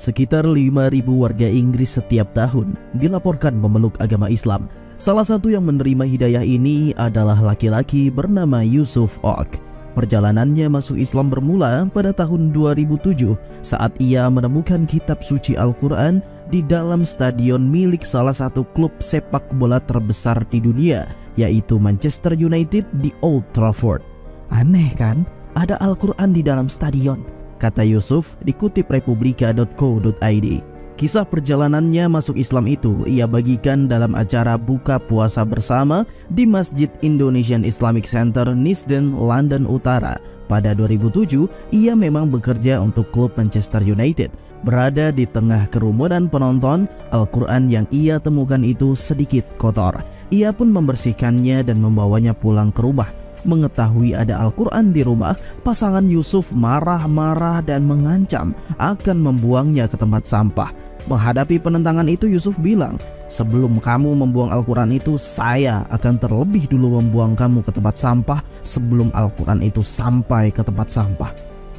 Sekitar 5.000 warga Inggris setiap tahun dilaporkan memeluk agama Islam. Salah satu yang menerima hidayah ini adalah laki-laki bernama Yusuf Ogg. Perjalanannya masuk Islam bermula pada tahun 2007 saat ia menemukan kitab suci Al-Quran di dalam stadion milik salah satu klub sepak bola terbesar di dunia, yaitu Manchester United di Old Trafford. Aneh kan? Ada Al-Quran di dalam stadion, kata Yusuf dikutip republika.co.id. Kisah perjalanannya masuk Islam itu ia bagikan dalam acara buka puasa bersama di Masjid Indonesian Islamic Center, Neasden, London Utara. Pada 2007, ia memang bekerja untuk klub Manchester United. Berada di tengah kerumunan penonton, Al-Quran yang ia temukan itu sedikit kotor. Ia pun membersihkannya dan membawanya pulang ke rumah. Mengetahui ada Al-Quran di rumah, pasangan Yusuf marah-marah dan mengancam akan membuangnya ke tempat sampah. Menghadapi penentangan itu, Yusuf bilang, "Sebelum kamu membuang Al-Quran itu, saya akan terlebih dulu membuang kamu ke tempat sampah sebelum Al-Quran itu sampai ke tempat sampah."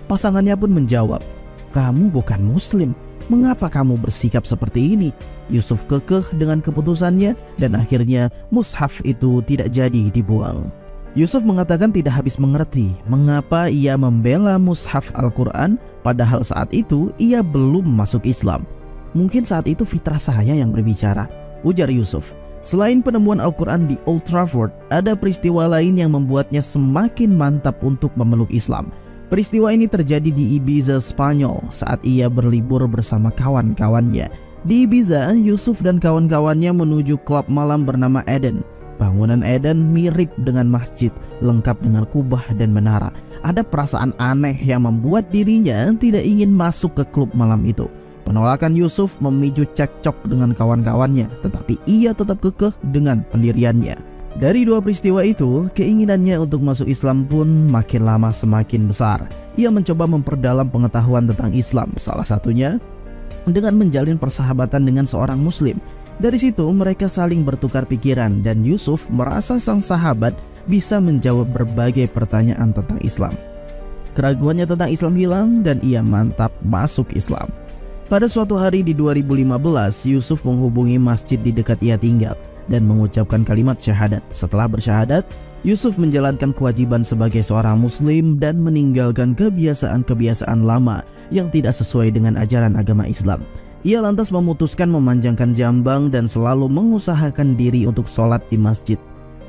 Pasangannya pun menjawab, "Kamu bukan Muslim, mengapa kamu bersikap seperti ini?" Yusuf kekeh dengan keputusannya dan akhirnya mushaf itu tidak jadi dibuang. Yusuf mengatakan tidak habis mengerti mengapa ia membela mushaf Al-Quran padahal saat itu ia belum masuk Islam. "Mungkin saat itu fitrah saya yang berbicara," ujar Yusuf. Selain penemuan Al-Quran di Old Trafford, ada peristiwa lain yang membuatnya semakin mantap untuk memeluk Islam. Peristiwa ini terjadi di Ibiza, Spanyol saat ia berlibur bersama kawan-kawannya. Di Ibiza, Yusuf dan kawan-kawannya menuju klub malam bernama Eden. Bangunan Eden mirip dengan masjid, lengkap dengan kubah dan menara. Ada perasaan aneh yang membuat dirinya tidak ingin masuk ke klub malam itu. Penolakan Yusuf memicu cekcok dengan kawan-kawannya, tetapi ia tetap kekeh dengan pendiriannya. Dari dua peristiwa itu, keinginannya untuk masuk Islam pun makin lama semakin besar. Ia mencoba memperdalam pengetahuan tentang Islam, salah satunya dengan menjalin persahabatan dengan seorang Muslim. Dari situ mereka saling bertukar pikiran dan Yusuf merasa sang sahabat bisa menjawab berbagai pertanyaan tentang Islam. Keraguannya tentang Islam hilang dan ia mantap masuk Islam. Pada suatu hari di 2015, Yusuf menghubungi masjid di dekat ia tinggal dan mengucapkan kalimat syahadat. Setelah bersyahadat, Yusuf menjalankan kewajiban sebagai seorang Muslim dan meninggalkan kebiasaan-kebiasaan lama yang tidak sesuai dengan ajaran agama Islam. Ia lantas memutuskan memanjangkan jambang dan selalu mengusahakan diri untuk sholat di masjid.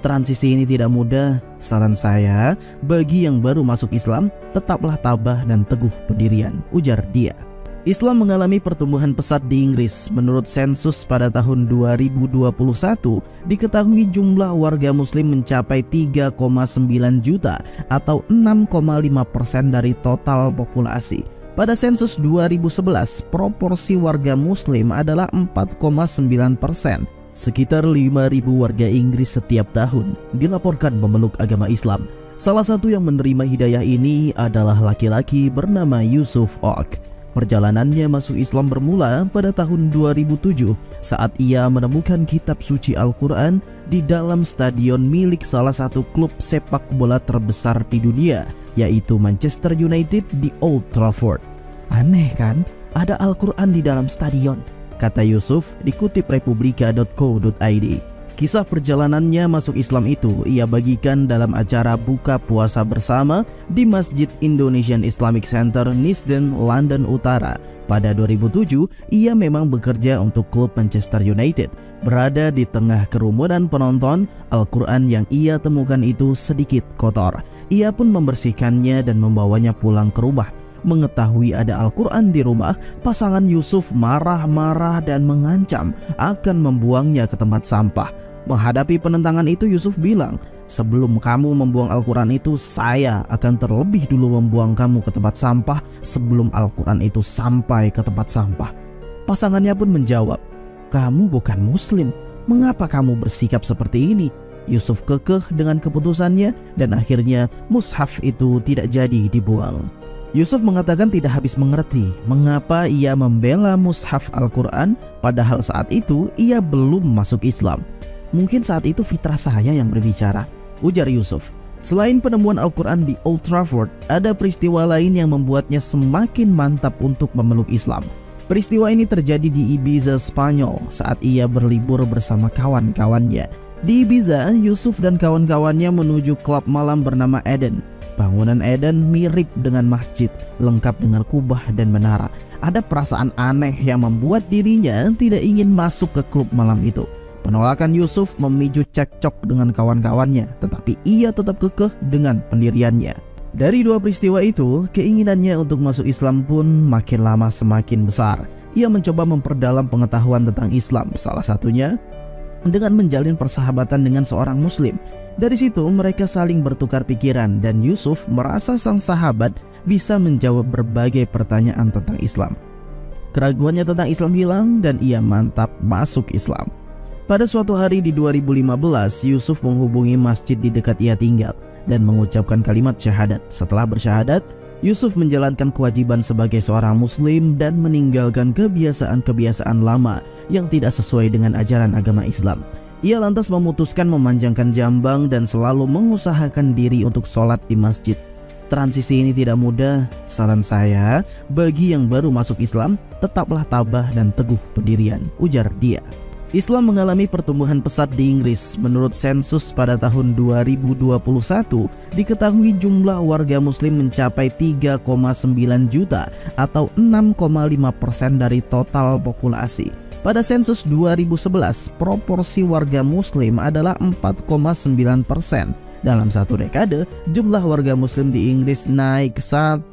Transisi ini tidak mudah. Saran saya, bagi yang baru masuk Islam, tetaplah tabah dan teguh pendirian, ujar dia. Islam mengalami pertumbuhan pesat di Inggris. Menurut sensus pada tahun 2021, diketahui jumlah warga muslim mencapai 3,9 juta atau 6,5% dari total populasi. Pada sensus 2011, proporsi warga muslim adalah 4,9%. Sekitar 5.000 warga Inggris setiap tahun dilaporkan memeluk agama Islam. Salah satu yang menerima hidayah ini adalah laki-laki bernama Yusuf Ogg. Perjalanannya masuk Islam bermula pada tahun 2007 saat ia menemukan kitab suci Al-Quran di dalam stadion milik salah satu klub sepak bola terbesar di dunia, yaitu Manchester United di Old Trafford. Aneh kan? Ada Al-Quran di dalam stadion, kata Yusuf dikutip republika.co.id. Kisah perjalanannya masuk Islam itu ia bagikan dalam acara buka puasa bersama di Masjid Indonesian Islamic Center, Neasden, London Utara. Pada 2007, ia memang bekerja untuk klub Manchester United. Berada di tengah kerumunan penonton, Al-Quran yang ia temukan itu sedikit kotor. Ia pun membersihkannya dan membawanya pulang ke rumah. Mengetahui ada Al-Quran di rumah, pasangan Yusuf marah-marah dan mengancam akan membuangnya ke tempat sampah. Menghadapi penentangan itu, Yusuf bilang, "Sebelum kamu membuang Al-Quran itu, saya akan terlebih dulu membuang kamu ke tempat sampah sebelum Al-Quran itu sampai ke tempat sampah." Pasangannya pun menjawab, "Kamu bukan Muslim, mengapa kamu bersikap seperti ini?" Yusuf kekeh dengan keputusannya dan akhirnya mushaf itu tidak jadi dibuang. Yusuf mengatakan tidak habis mengerti mengapa ia membela mushaf Al-Quran padahal saat itu ia belum masuk Islam. "Mungkin saat itu fitrah saya yang berbicara," ujar Yusuf. Selain penemuan Al-Quran di Old Trafford, ada peristiwa lain yang membuatnya semakin mantap untuk memeluk Islam. Peristiwa ini terjadi di Ibiza, Spanyol saat ia berlibur bersama kawan-kawannya. Di Ibiza, Yusuf dan kawan-kawannya menuju klub malam bernama Eden. Bangunan Eden mirip dengan masjid, lengkap dengan kubah dan menara. Ada perasaan aneh yang membuat dirinya tidak ingin masuk ke klub malam itu. Penolakan Yusuf memicu cekcok dengan kawan-kawannya, tetapi ia tetap kekeh dengan pendiriannya. Dari dua peristiwa itu, keinginannya untuk masuk Islam pun makin lama semakin besar. Ia mencoba memperdalam pengetahuan tentang Islam, salah satunya dengan menjalin persahabatan dengan seorang muslim. Dari situ mereka saling bertukar pikiran dan Yusuf merasa sang sahabat bisa menjawab berbagai pertanyaan tentang Islam. Keraguannya tentang Islam hilang dan ia mantap masuk Islam. Pada suatu hari di 2015, Yusuf menghubungi masjid di dekat ia tinggal dan mengucapkan kalimat syahadat. Setelah bersyahadat, Yusuf menjalankan kewajiban sebagai seorang muslim dan meninggalkan kebiasaan-kebiasaan lama yang tidak sesuai dengan ajaran agama Islam. Ia lantas memutuskan memanjangkan jambang dan selalu mengusahakan diri untuk sholat di masjid. Transisi ini tidak mudah. Saran saya, bagi yang baru masuk Islam, tetaplah tabah dan teguh pendirian, ujar dia. Islam mengalami pertumbuhan pesat di Inggris. Menurut sensus pada tahun 2021, diketahui jumlah warga muslim mencapai 3,9 juta atau 6,5% dari total populasi. Pada sensus 2011, proporsi warga muslim adalah 4,9%. Dalam satu dekade, jumlah warga muslim di Inggris naik 1,2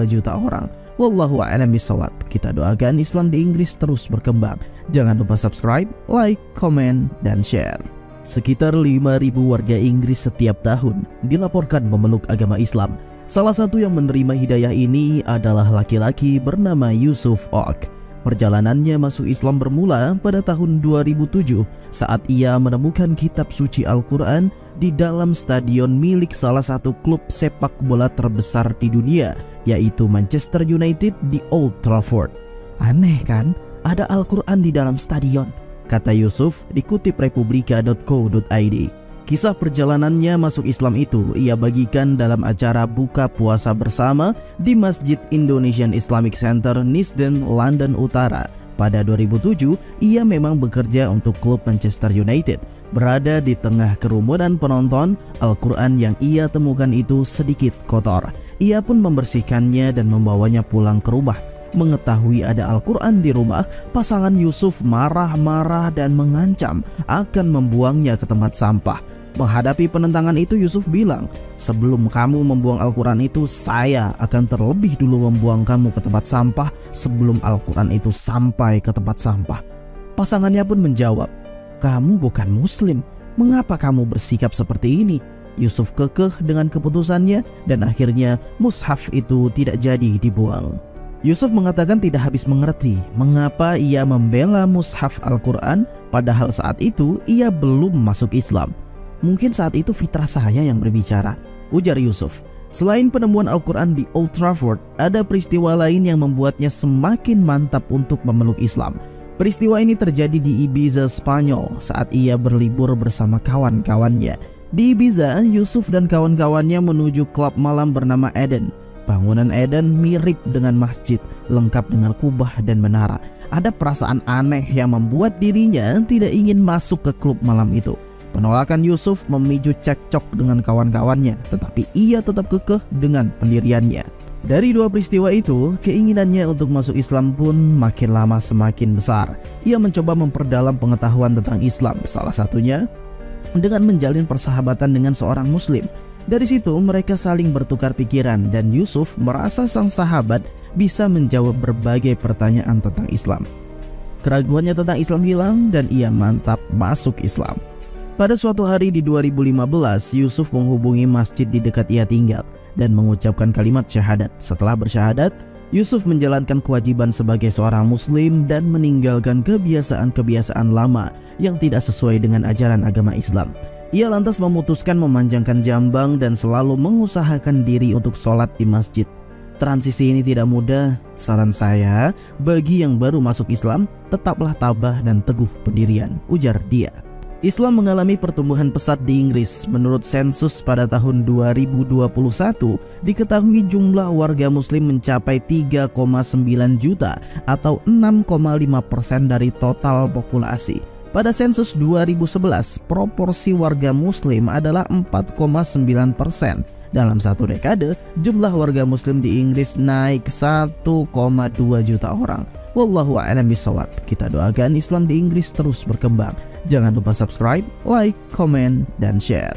juta orang. Wallahu a'lam bishawab. Kita doakan Islam di Inggris terus berkembang. Jangan lupa subscribe, like, komen, dan share. Sekitar 5.000 warga Inggris setiap tahun dilaporkan memeluk agama Islam. Salah satu yang menerima hidayah ini adalah laki-laki bernama Yusuf Ock. Perjalanannya masuk Islam bermula pada tahun 2007 saat ia menemukan kitab suci Al-Quran di dalam stadion milik salah satu klub sepak bola terbesar di dunia, yaitu Manchester United di Old Trafford. Aneh kan? Ada Al-Quran di dalam stadion, kata Yusuf dikutip republika.co.id. Kisah perjalanannya masuk Islam itu ia bagikan dalam acara buka puasa bersama di Masjid Indonesian Islamic Center, Neasden, London Utara. Pada 2007, ia memang bekerja untuk klub Manchester United. Berada di tengah kerumunan penonton, Al-Quran yang ia temukan itu sedikit kotor. Ia pun membersihkannya dan membawanya pulang ke rumah. Mengetahui ada Al-Quran di rumah, pasangan Yusuf marah-marah dan mengancam akan membuangnya ke tempat sampah. Menghadapi penentangan itu, Yusuf bilang, "Sebelum kamu membuang Al-Quran itu, saya akan terlebih dulu membuang kamu ke tempat sampah sebelum Al-Quran itu sampai ke tempat sampah." Pasangannya pun menjawab, "Kamu bukan muslim, mengapa kamu bersikap seperti ini?" Yusuf kekeh dengan keputusannya dan akhirnya mushaf itu tidak jadi dibuang. Yusuf mengatakan tidak habis mengerti mengapa ia membela mushaf Al-Quran padahal saat itu ia belum masuk Islam. Mungkin saat itu fitrah saya yang berbicara, ujar Yusuf. Selain penemuan Al-Quran di Old Trafford, ada peristiwa lain yang membuatnya semakin mantap untuk memeluk Islam. Peristiwa ini terjadi di Ibiza, Spanyol saat ia berlibur bersama kawan-kawannya. Di Ibiza, Yusuf dan kawan-kawannya menuju klub malam bernama Eden. Bangunan Eden mirip dengan masjid, lengkap dengan kubah dan menara. Ada perasaan aneh yang membuat dirinya tidak ingin masuk ke klub malam itu. Penolakan Yusuf memicu cekcok dengan kawan-kawannya, tetapi ia tetap kekeh dengan pendiriannya. Dari dua peristiwa itu, keinginannya untuk masuk Islam pun makin lama semakin besar. Ia mencoba memperdalam pengetahuan tentang Islam, salah satunya dengan menjalin persahabatan dengan seorang muslim. Dari situ mereka saling bertukar pikiran dan Yusuf merasa sang sahabat bisa menjawab berbagai pertanyaan tentang Islam. Keraguannya tentang Islam hilang dan ia mantap masuk Islam. Pada suatu hari di 2015, Yusuf menghubungi masjid di dekat ia tinggal dan mengucapkan kalimat syahadat. Setelah bersyahadat, Yusuf menjalankan kewajiban sebagai seorang muslim dan meninggalkan kebiasaan-kebiasaan lama yang tidak sesuai dengan ajaran agama Islam. Ia lantas memutuskan memanjangkan jambang dan selalu mengusahakan diri untuk sholat di masjid. Transisi ini tidak mudah. Saran saya, bagi yang baru masuk Islam, tetaplah tabah dan teguh pendirian, ujar dia. Islam mengalami pertumbuhan pesat di Inggris. Menurut sensus pada tahun 2021, diketahui jumlah warga muslim mencapai 3,9 juta atau 6,5% dari total populasi. Pada sensus 2011, proporsi warga muslim adalah 4,9%. Dalam satu dekade, jumlah warga muslim di Inggris naik 1,2 juta orang. Wallahu a'lam bishawab. Kita doakan Islam di Inggris terus berkembang. Jangan lupa subscribe, like, komen, dan share.